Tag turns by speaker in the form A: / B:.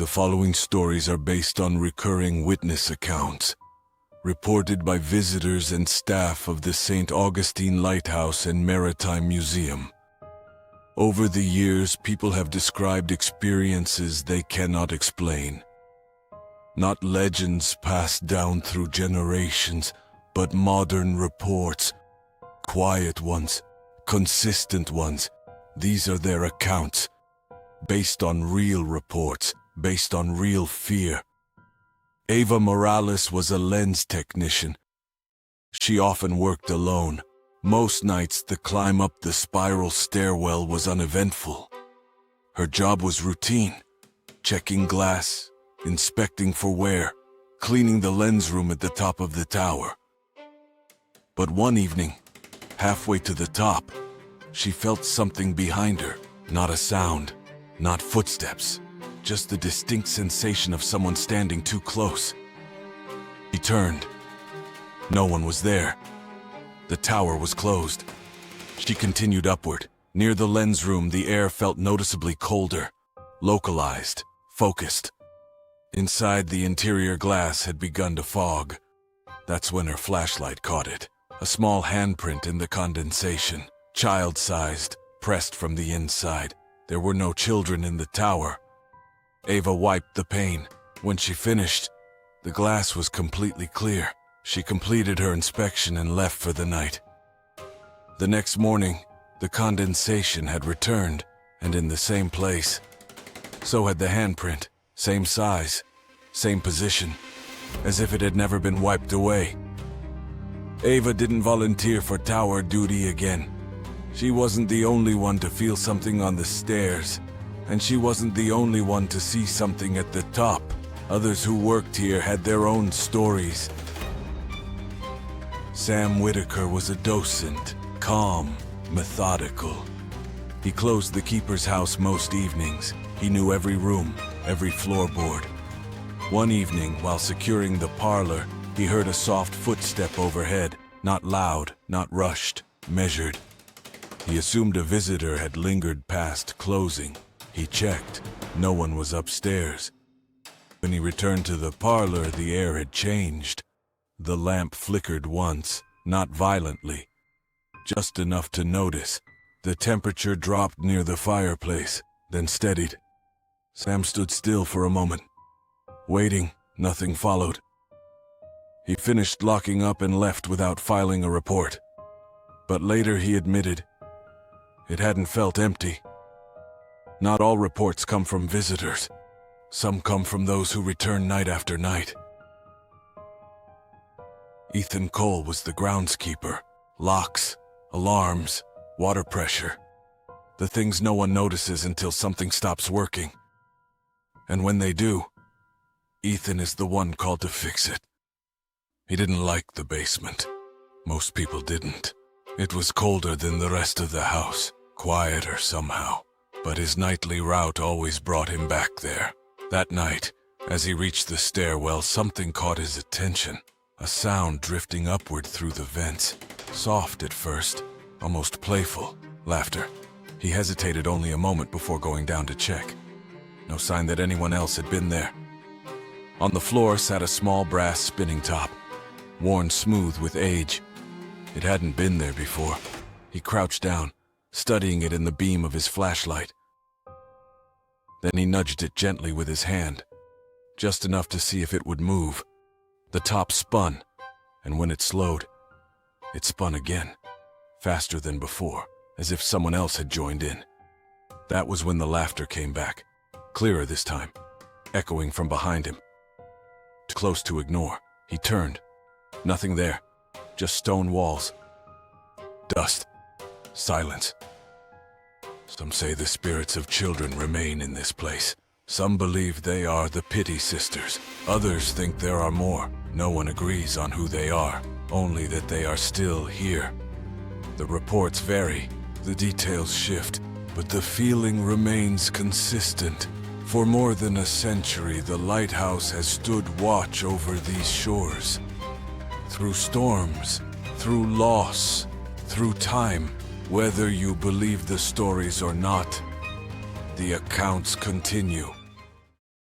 A: The following stories are based on recurring witness accounts, reported by visitors and staff of the St. Augustine Lighthouse and Maritime Museum. Over the years, people have described experiences they cannot explain. Not legends passed down through generations, but modern reports. Quiet ones, consistent ones. These are their accounts, based on real reports, based on real fear. Ava Morales was a lens technician. She often worked alone. Most nights, the climb up the spiral stairwell was uneventful. Her job was routine, checking glass, inspecting for wear, cleaning the lens room at the top of the tower. But one evening, halfway to the top, she felt something behind her. Not a sound, not footsteps, just the distinct sensation of someone standing too close. She turned. No one was there. The tower was closed. She continued upward. Near the lens room, the air felt noticeably colder, localized, focused. Inside, the interior glass had begun to fog. That's when her flashlight caught it. A small handprint in the condensation, child-sized, pressed from the inside. There were no children in the tower. Ava wiped the pain. When she finished, the glass was completely clear. She completed her inspection and left for the night. The next morning, the condensation had returned, and in the same place. So had the handprint, same size, same position, as if it had never been wiped away. Ava didn't volunteer for tower duty again. She wasn't the only one to feel something on the stairs, and she wasn't the only one to see something at the top. Others who worked here had their own stories. Sam Whitaker was a docent, calm, methodical. He closed the keeper's house most evenings. He knew every room, every floorboard. One evening, while securing the parlor, he heard a soft footstep overhead, not loud, not rushed, measured. He assumed a visitor had lingered past closing. He checked. No one was upstairs. When he returned to the parlor, the air had changed. The lamp flickered once, not violently, just enough to notice. The temperature dropped near the fireplace, then steadied. Sam stood still for a moment. Waiting, nothing followed. He finished locking up and left without filing a report. But later he admitted it hadn't felt empty. Not all reports come from visitors. Some come from those who return night after night. Ethan Cole was the groundskeeper. Locks, alarms, water pressure. The things no one notices until something stops working. And when they do, Ethan is the one called to fix it. He didn't like the basement. Most people didn't. It was colder than the rest of the house, quieter somehow. But his nightly route always brought him back there. That night, as he reached the stairwell, something caught his attention. A sound drifting upward through the vents. Soft at first, almost playful. Laughter. He hesitated only a moment before going down to check. No sign that anyone else had been there. On the floor sat a small brass spinning top, worn smooth with age. It hadn't been there before. He crouched down, studying it in the beam of his flashlight. Then he nudged it gently with his hand, just enough to see if it would move. The top spun, and when it slowed, it spun again, faster than before, as if someone else had joined in. That was when the laughter came back, clearer this time, echoing from behind him. Too close to ignore, he turned. Nothing there, just stone walls. Dust. Silence. Some say the spirits of children remain in this place. Some believe they are the Pity Sisters. Others think there are more. No one agrees on who they are, only that they are still here. The reports vary, the details shift, but the feeling remains consistent. For more than a century, the lighthouse has stood watch over these shores. Through storms, through loss, through time, whether you believe the stories or not, the accounts continue.